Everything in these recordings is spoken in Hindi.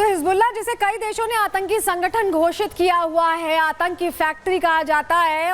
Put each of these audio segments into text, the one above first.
तो हिजबुल्लाह जिसे कई देशों ने आतंकी संगठन घोषित किया हुआ है, आतंकी फैक्ट्री कहा जाता है,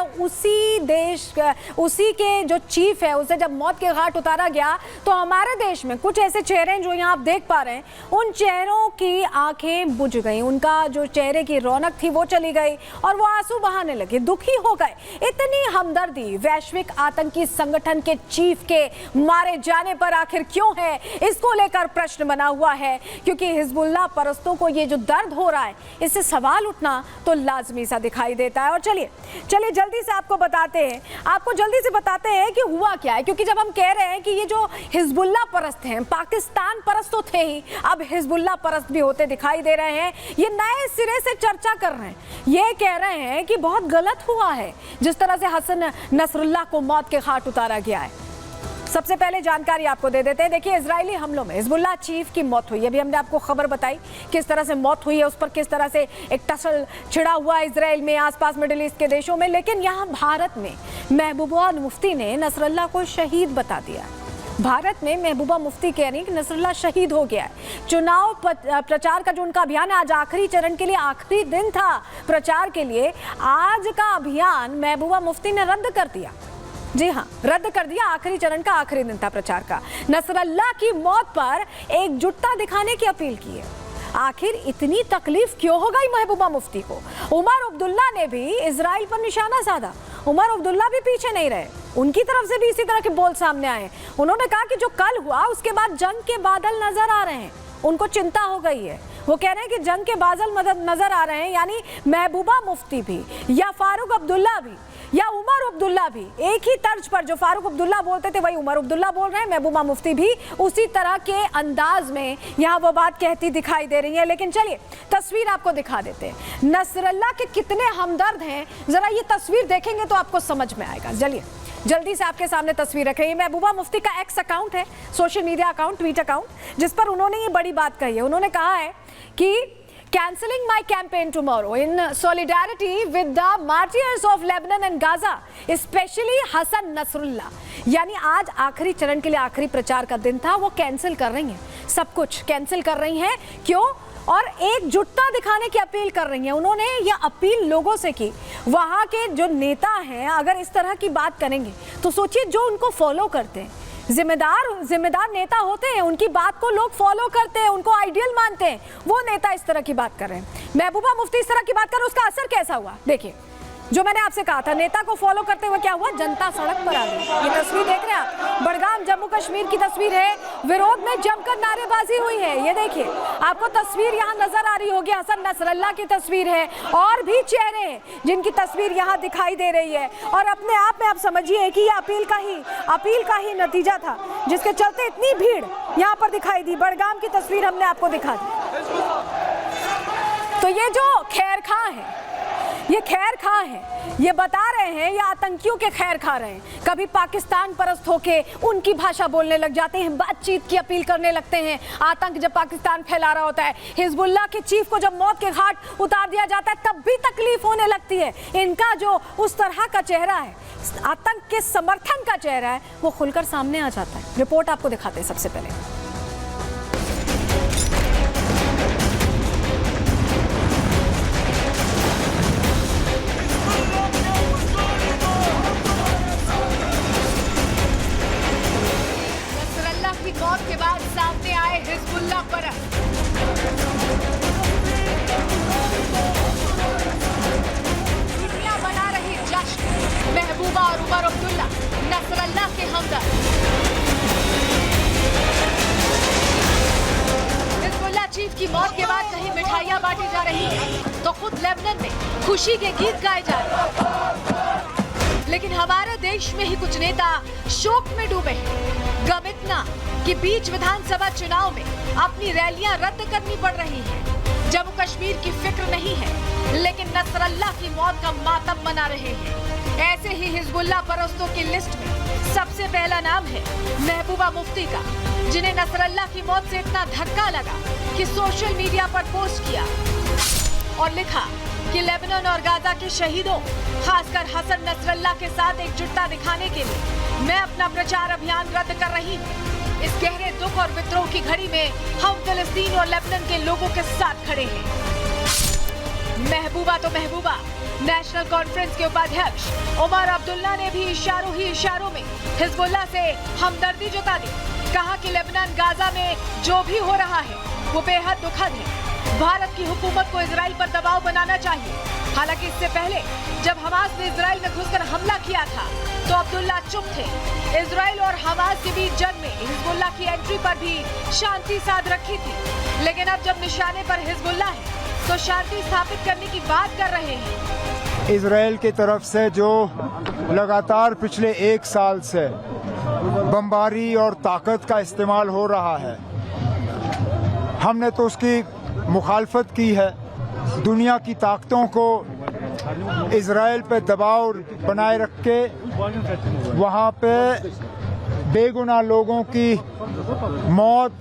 उसी के जो चीफ है उसे जब मौत के घाट उतारा गया तो हमारे देश में कुछ ऐसे चेहरे जो यहाँ आप देख पा रहे हैं, उन चेहरों की आंखें बुझ गई, उनका जो चेहरे की रौनक थी वो चली गई और वो आंसू बहाने लगे, दुखी हो गए। इतनी हमदर्दी वैश्विक आतंकी संगठन के चीफ के मारे जाने पर आखिर क्यों है, इसको लेकर प्रश्न बना हुआ है, क्योंकि हिजबुल्लाह परस्तों को ये जो दर्द हो रहा है इससे सवाल उठना तो लाजमी सा दिखाई देता है। और चलिए जल्दी से आपको बताते हैं कि हुआ क्या है, क्योंकि जब हम कह रहे हैं कि ये जो हिजबुल्लाह परस्त हैं, पाकिस्तान परस्त तो थे ही, अब हिजबुल्लाह परस्त भी होते दिखाई दे रहे हैं। ये नए सिरे से चर्चा कर रहे हैं, ये कह रहे हैं कि बहुत गलत हुआ है जिस तरह से हसन नसरुल्लाह को मौत के घाट उतारा गया है। सबसे पहले जानकारी आपको दे देते हैं। देखिए, इजरायली हमलों में हिजबुल्लाह चीफ की मौत हुई है। अभी हमने आपको खबर बताई किस तरह से मौत हुई है, उस पर किस तरह से एक टसल छिड़ा हुआ है इजराइल में, आसपास मिडिल ईस्ट के देशों में। लेकिन यहाँ भारत में महबूबा मुफ्ती ने नसरुल्लाह को शहीद बता दिया। भारत में महबूबा मुफ्ती कह रही हैं कि नसरुल्लाह शहीद हो गया है। चुनाव प्रचार का जो उनका अभियान है, आज आखिरी चरण के लिए आखिरी दिन था प्रचार के लिए, आज का अभियान महबूबा मुफ्ती ने रद्द कर दिया। जी हाँ, रद्द कर दिया। आखिरी चरण का आखिरी दिन था प्रचार का। नसरुल्लाह की मौत पर एकजुटता दिखाने की अपील की है। आखिर इतनी तकलीफ क्यों हो गई महबूबा मुफ्ती को? उमर अब्दुल्ला ने भी इजराइल पर निशाना साधा। उमर अब्दुल्ला भी पीछे नहीं रहे, उनकी तरफ से भी इसी तरह के बोल सामने आए। उन्होंने कहा कि जो कल हुआ उसके बाद जंग के बादल नजर आ रहे हैं, उनको चिंता हो गई है। वो कह रहे हैं कि जंग के बादल नजर आ रहे हैं, यानी महबूबा मुफ्ती भी या फारूक अब्दुल्ला भी या उमर अब्दुल्ला भी एक ही तर्ज पर, जो फारूक अब्दुल्ला बोलते थे वही उमर अब्दुल्ला बोल रहे हैं, महबूबा मुफ्ती भी उसी तरह के अंदाज में यहाँ वो बात कहती दिखाई दे रही है। लेकिन चलिए तस्वीर आपको दिखा देते हैं, नसरुल्लाह के कितने हमदर्द हैं, जरा ये तस्वीर देखेंगे तो आपको समझ में आएगा। चलिए जल्दी से आपके सामने तस्वीर रख रही है। महबूबा मुफ्ती का एक्स अकाउंट है, social media account, tweet account, जिस पर उन्होंने ये बड़ी बात कही है। उन्होंने कहा है कि cancelling my campaign tomorrow in solidarity with the martyrs of Lebanon and Gaza, especially Hassan Nasrallah. यानी आज आखिरी चरण के लिए आखिरी प्रचार का दिन था, वो कैंसिल कर रही हैं, सब कुछ कैंसिल कर रही हैं। क्यों? और एकजुटता दिखाने की अपील कर रही हैं। उन्होंने ये अपील लोगों से की, वहाँ के जो नेता हैं अगर इस तरह की बात करेंगे तो सोचिए, जो उनको फॉलो करते हैं, जिम्मेदार नेता होते हैं, उनकी बात को लोग फॉलो करते हैं, उनको आइडियल मानते हैं, वो नेता इस तरह की बात कर रहे हैं। महबूबा मुफ्ती इस तरह की बात कर रहे हैं, उसका असर कैसा हुआ देखिए। जो मैंने आपसे कहा था, नेता को फॉलो करते हुए क्या हुआ, जनता सड़क पर आ गई। ये तस्वीर देख रहे हैं आप, बड़गाम जम्मू कश्मीर की तस्वीर है। विरोध में जमकर नारेबाजी हुई है। ये देखिए, आपको तस्वीर यहाँ नजर आ रही होगी, हसन नसरुल्लाह की तस्वीर है, और भी चेहरे हैं जिनकी तस्वीर यहाँ दिखाई दे रही है। और अपने आप में आप समझिए कि ये अपील का ही नतीजा था, जिसके चलते इतनी भीड़ यहाँ पर दिखाई दी। बड़गाम की तस्वीर हमने आपको दिखा दी। तो ये जो खैरखा है, ये खैर खा है, ये बता रहे हैं, ये आतंकियों के खैर खा रहे हैं। कभी पाकिस्तान परस्त होके उनकी भाषा बोलने लग जाते हैं, बातचीत की अपील करने लगते हैं। आतंक जब पाकिस्तान फैला रहा होता है, हिजबुल्लाह के चीफ को जब मौत के घाट उतार दिया जाता है, तब भी तकलीफ होने लगती है। इनका जो उस तरह का चेहरा है, आतंक के समर्थन का चेहरा है, वो खुलकर सामने आ जाता है। रिपोर्ट आपको दिखाते हैं सबसे पहले। मौत के बाद सामने आए हिजबुल्लाह परस्त। दुनिया मना रही जश्न, महबूबा और उमर अब्दुल्ला नसरुल्लाह के हमदर्द। हिजबुल्लाह चीफ की मौत के बाद कहीं मिठाइयां बांटी जा रही है तो खुद लेबनान में खुशी के गीत गाए जा रहे हैं। लेकिन हमारे देश में ही कुछ नेता शोक में डूबे हैं। गम इतना कि बीच विधानसभा चुनाव में अपनी रैलियां रद्द करनी पड़ रही हैं। जम्मू कश्मीर की फिक्र नहीं है, लेकिन नसरुल्लाह की मौत का मातम मना रहे हैं। ऐसे ही हिजबुल्लाह परस्तों की लिस्ट में सबसे पहला नाम है महबूबा मुफ्ती का, जिन्हें नसरुल्लाह की मौत से इतना धक्का लगा कि सोशल मीडिया पर पोस्ट किया और लिखा कि लेबनान और गाजा के शहीदों, खासकर हसन नसरुल्लाह के साथ एकजुटता दिखाने के लिए मैं अपना प्रचार अभियान रद्द कर रही हूँ। इस गहरे दुख और विद्रोह की घड़ी में हम फिलिस्तीन और लेबनान के लोगों के साथ खड़े हैं। महबूबा तो महबूबा, नेशनल कॉन्फ्रेंस के उपाध्यक्ष उमर अब्दुल्ला ने भी इशारों में हिजबुल्लाह से हमदर्दी जता दी। कहा कि लेबनान गाजा में जो भी हो रहा है वो बेहद दुखद है। भारत की हुकूमत को इजराइल पर दबाव बनाना चाहिए। हालांकि इससे पहले जब हमास ने इजराइल में घुसकर हमला किया था तो अब्दुल्ला चुप थे। इजराइल और हमास के बीच जंग में हिजबुल्लाह की एंट्री पर भी शांति साध रखी थी, लेकिन अब जब निशाने पर हिजबुल्लाह है तो शांति स्थापित करने की बात कर रहे हैं। इजराइल की तरफ से जो लगातार पिछले 1 साल से बमबारी और ताकत का इस्तेमाल हो रहा है, हमने तो उसकी मुखालफत की है। दुनिया की ताकतों को इजराइल पे दबाव बनाए रख के वहाँ पे बेगुनाह लोगों की मौत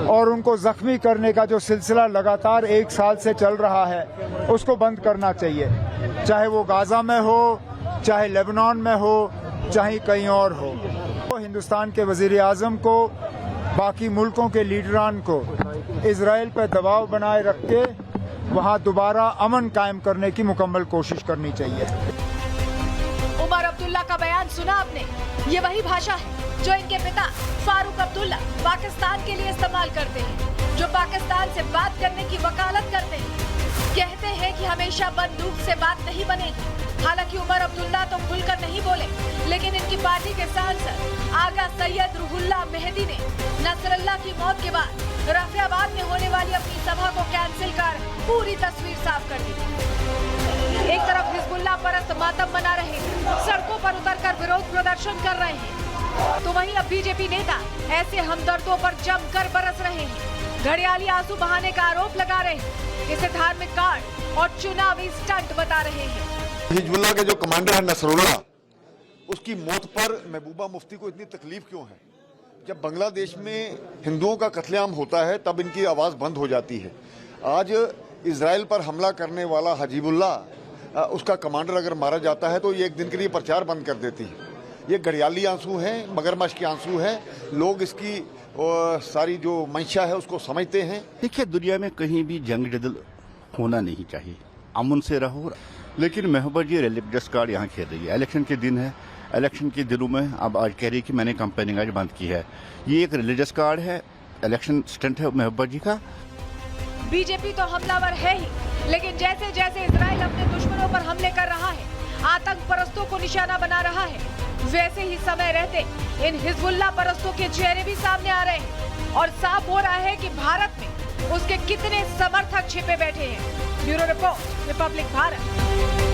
और उनको जख्मी करने का जो सिलसिला लगातार 1 साल से चल रहा है उसको बंद करना चाहिए। चाहे वो गाजा में हो, चाहे लेबनान में हो, चाहे कहीं और हो। तो हिंदुस्तान के वजीर आज़म को, बाकी मुल्कों के लीडरान को इजराइल पर दबाव बनाए रख के वहाँ दोबारा अमन कायम करने की मुकम्मल कोशिश करनी चाहिए। उमर अब्दुल्ला का बयान सुना आपने? ये वही भाषा है जो इनके पिता फारूक अब्दुल्ला पाकिस्तान के लिए इस्तेमाल करते हैं, जो पाकिस्तान से बात करने की वकालत करते हैं। कहते हैं कि हमेशा बंदूक से बात नहीं बनेगी। हालांकि उमर अब्दुल्ला तो खुलकर नहीं बोले, लेकिन इनकी पार्टी के सांसद आगा सैयद रुहुल्लाह मेहदी ने नसरल्लाह की मौत के बाद रफियाबाद में होने वाली अपनी सभा को कैंसिल कर पूरी तस्वीर साफ कर दी। एक तरफ हिजबुल्लाह परस्त मातम मना रहे हैं, सड़कों पर उतरकर विरोध प्रदर्शन कर रहे हैं, तो वहीं अब बीजेपी नेता ऐसे हमदर्दों पर जमकर बरस रहे हैं। घड़ियाली आंसू बहाने का आरोप लगा रहे हैं, इसे धार्मिक कार्ड और चुनावी स्टंट बता रहे हैं। हिजबुल्लाह के जो कमांडर है नसरुल्लाह, उसकी मौत पर महबूबा मुफ्ती को इतनी तकलीफ क्यों है? जब बांग्लादेश में हिंदुओं का कत्लेआम होता है तब इनकी आवाज़ बंद हो जाती है। आज इजराइल पर हमला करने वाला हजीबुल्लाह, उसका कमांडर अगर मारा जाता है तो ये एक दिन के लिए प्रचार बंद कर देती है। ये घड़ियाली आंसू हैं, मगरमच्छ के आंसू हैं। लोग इसकी सारी जो मंशा है उसको समझते हैं। देखिए, दुनिया में कहीं भी जंग जदल होना नहीं चाहिए, अमन से रहो। लेकिन महबूबा जी रिलीजियस कार्ड यहाँ खेल रही है। इलेक्शन के दिन है, इलेक्शन के दिनों में अब आज कह रही है कि मैंने कैंपेनिंग आज बंद की है। ये एक रिलीजियस कार्ड है, इलेक्शन स्टंट है महबूबा जी का। बीजेपी तो हमलावर है ही, लेकिन जैसे जैसे इजराइल अपने दुश्मनों पर हमले कर रहा है, आतंक परस्तों को निशाना बना रहा है, वैसे ही समय रहते इन हिजबुल्लाह परस्तों के चेहरे भी सामने आ रहे हैं और साफ हो रहा है कि भारत में उसके कितने समर्थक छिपे बैठे हैं। Bureau report, Republic Bharat.